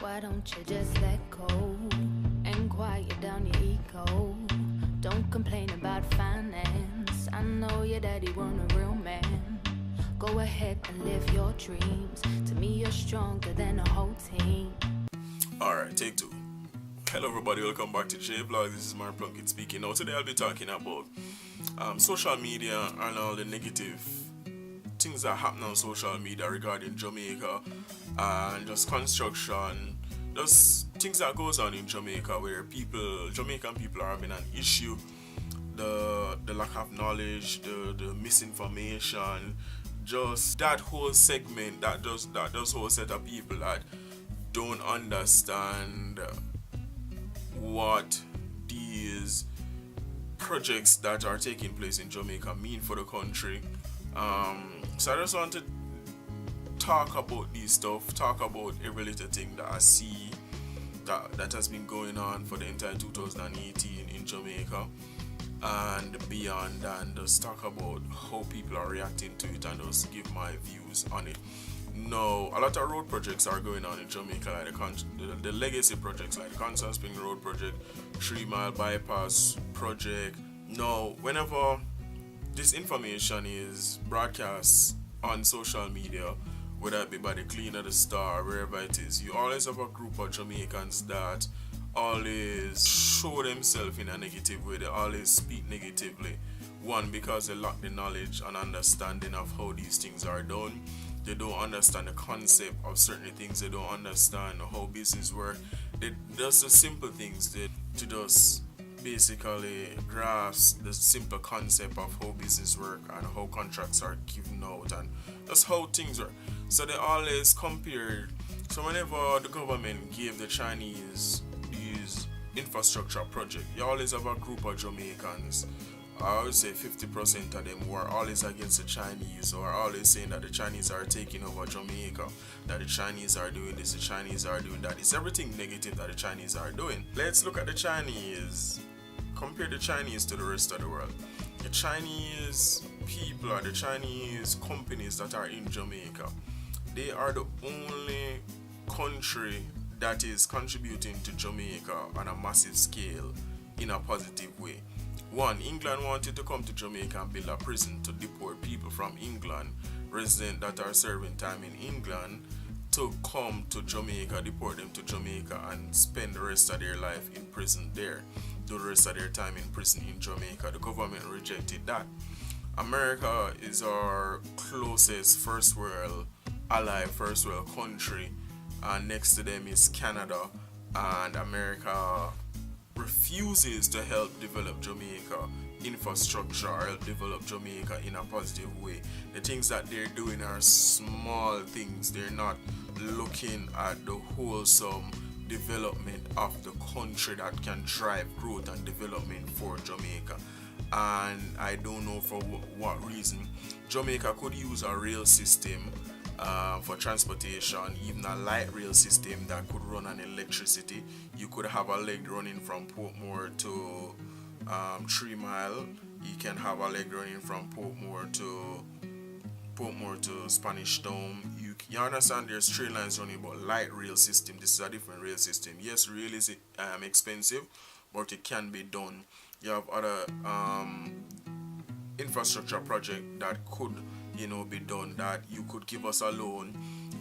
Why don't you just let go and quiet down your ego? Don't complain about finance. I know your daddy wasn't a real man. Go ahead and live your dreams. To me, you're stronger than a whole team. Alright, take two. Hello everybody, welcome back to JVLOGS. This is my Plunkett speaking. Now today I'll be talking about social media and all the negative things that happen on social media regarding Jamaica and just construction, just things that goes on in Jamaica where Jamaican people are having an issue, the lack of knowledge, the misinformation, just that whole segment, that whole set of people that don't understand what these projects that are taking place in Jamaica mean for the country. So I just want to talk about these stuff, talk about every little thing that I see that has been going on for the entire 2018 in Jamaica and beyond, and just talk about how people are reacting to it and just give my views on it. No, a lot of road projects are going on in Jamaica, like the legacy projects, like the Constant Spring Road project, 3 Mile Bypass project. No, whenever this information is broadcast on social media, whether it be by the Cleaner, the Star, wherever it is, you always have a group of Jamaicans that always show themselves in a negative way. They always speak negatively. One, because they lack the knowledge and understanding of how these things are done. They don't understand the concept of certain things. They don't understand how business work. Just the simple things to just basically grasp the simple concept of how business work and how contracts are given out and that's how things work. So they always compare. So whenever the government gave the Chinese these infrastructure project, you always have a group of Jamaicans, I would say 50% of them, who are always against the Chinese or are always saying that the Chinese are taking over Jamaica, that the Chinese are doing this, the Chinese are doing that. It's everything negative that the Chinese are doing. Let's look at the Chinese. Compare the Chinese to the rest of the world. The Chinese people or the Chinese companies that are in Jamaica, they are the only country that is contributing to Jamaica on a massive scale in a positive way. One, England wanted to come to Jamaica and build a prison to deport people from England, residents that are serving time in England, to come to Jamaica, deport them to Jamaica and spend the rest of their life in prison there, do the rest of their time in prison in Jamaica. The government rejected that. America is our closest first world ally, first world country, and next to them is Canada, and America refuses to help develop Jamaica infrastructure or help develop Jamaica in a positive way. The things that they're doing are small things. They're not looking at the wholesome development of the country that can drive growth and development for Jamaica. And I don't know for what reason. Jamaica could use a rail system for transportation, even a light rail system that could run on electricity. You could have a leg running from Portmore to 3 Mile. You can have a leg running from Portmore to Spanish Town. You understand there's train lines running, but light rail system. This is a different rail system. Yes, rail is expensive, but it can be done. You have other infrastructure project that could be done, that you could give us a loan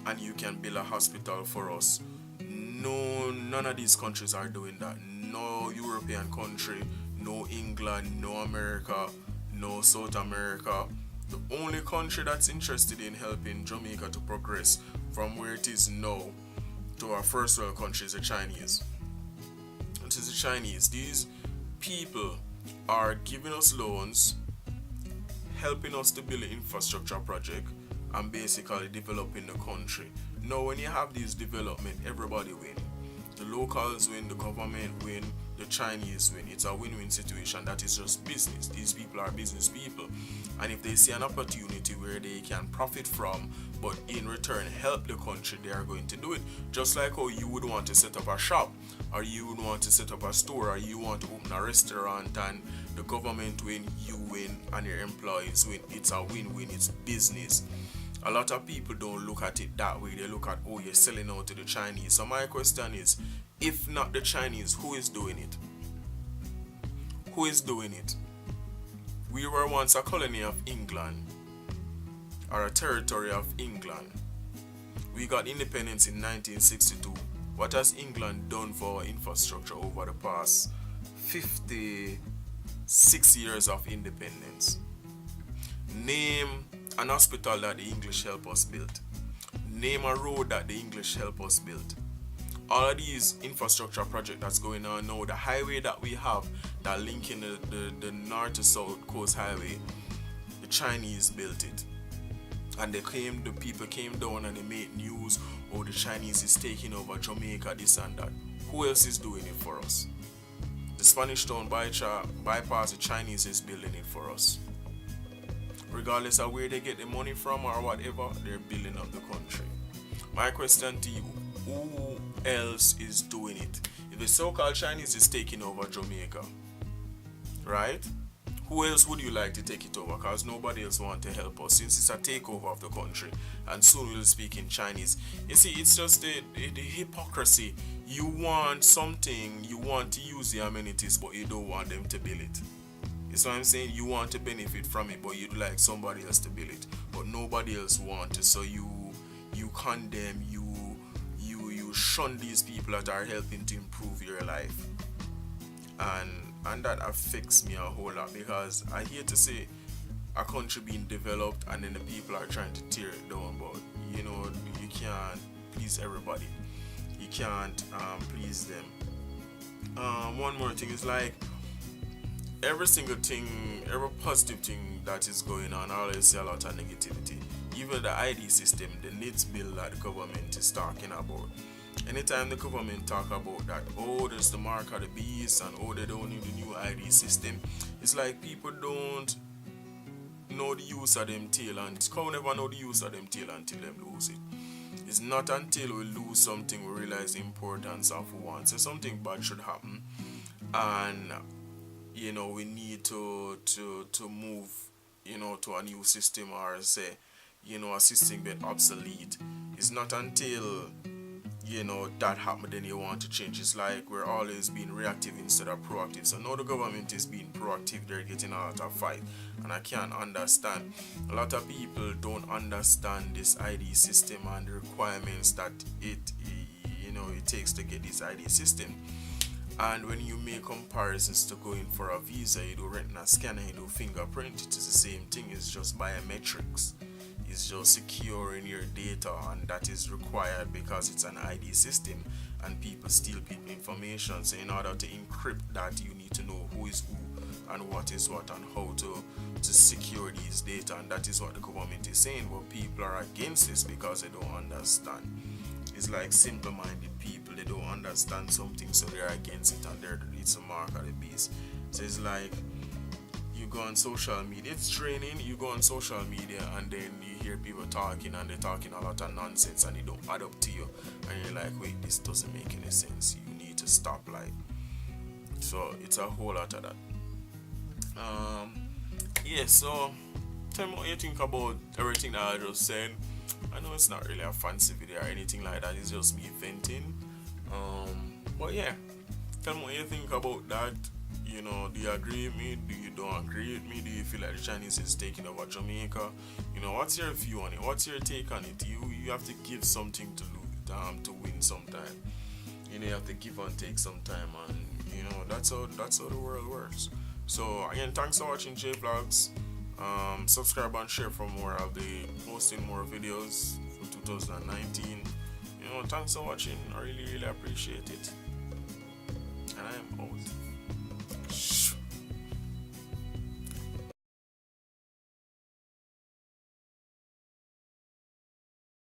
and you can build a hospital for us. No, none of these countries are doing that. No European country, no England, no America, no South America. The only country that's interested in helping Jamaica to progress from where it is now to our first world country is the Chinese. It is the Chinese. These people are giving us loans, helping us to build an infrastructure project and basically developing the country. Now when you have these development, everybody win. The locals win, the government win, the Chinese win. It's a win-win situation. That is just business. These people are business people, and if they see an opportunity where they can profit from but in return help the country, they are going to do it. Just like how you would want to set up a shop, or you would want to set up a store, or you want to open a restaurant, and the government win, you win, and your employees win. It's a win-win. It's business. A lot of people don't look at it that way. They look at, oh, you're selling out to the Chinese. So my question is, if not the Chinese, who is doing it? Who is doing it? We were once a colony of England, or a territory of England. We got independence in 1962. What has England done for our infrastructure over the past 56 years of independence? Name an hospital that the English help us build. Name a road that the English help us build. All of these infrastructure projects that's going on now, the highway that we have that linking the north to south coast highway, the Chinese built it. And the people came down and they made news, oh, the Chinese is taking over Jamaica, this and that. Who else is doing it for us? The Spanish Town bypass, the Chinese is building it for us. Regardless of where they get the money from or whatever, they're building up the country. My question to you, who else is doing it? If the so-called Chinese is taking over Jamaica, right? Who else would you like to take it over? Because nobody else wants to help us, since it's a takeover of the country and soon we'll speak in Chinese. You see, it's just the hypocrisy. You want something, you want to use the amenities, but you don't want them to build it. That's what I'm saying. You want to benefit from it, but you'd like somebody else to build it, but nobody else wants it. So you condemn, you shun these people that are helping to improve your life, and that affects me a whole lot, because I hear to say a country being developed and then the people are trying to tear it down. But you know, you can't please everybody. You can't please them. One more thing is, like, every single thing, every positive thing that is going on, I always see a lot of negativity. Even the ID system, the NITS bill that the government is talking about. Anytime the government talk about that, oh, there's the mark of the beast, and oh, they don't need the new ID system, it's like people don't know the use of them tail, and can never know the use of them tail until they lose it. It's not until we lose something we realize the importance of one. So something bad should happen, and you know, we need to move, you know, to a new system, or say, you know, a system get obsolete. It's not until, you know, that happened then you want to change. It's like we're always being reactive instead of proactive. So now the government is being proactive, they're getting a lot of fight, and I can't understand. A lot of people don't understand this ID system and the requirements that it takes to get this ID system. And when you make comparisons to going for a visa, you do retina scanner, you do fingerprint, it is the same thing. It's just biometrics. It's just securing your data, and that is required because it's an ID system and people steal people information. So in order to encrypt that, you need to know who is who and what is what and how to secure these data, and that is what the government is saying. But people are against this because they don't understand. It's like simple-minded people, they don't understand something, so they're against it, and it's a mark of the beast. So it's like, you go on social media, it's training, you go on social media and then you hear people talking, and they're talking a lot of nonsense and it don't add up to you, and you're like, wait, this doesn't make any sense, you need to stop. Like, so it's a whole lot of that. So tell me what you think about everything that I just said. I know it's not really a fancy video or anything like that, it's just me venting. But yeah, tell me what you think about that. You know, do you agree with me? Do you don't agree with me? Do you feel like the Chinese is taking over Jamaica? You know, what's your view on it? What's your take on it? You have to give something to lose, to win sometime. You know, you have to give and take sometime, and you know, that's how the world works. So again, thanks for watching JVLOGS. Subscribe and share for more. I'll be posting more videos from 2019. You know, thanks for watching. I really appreciate it. And I am out.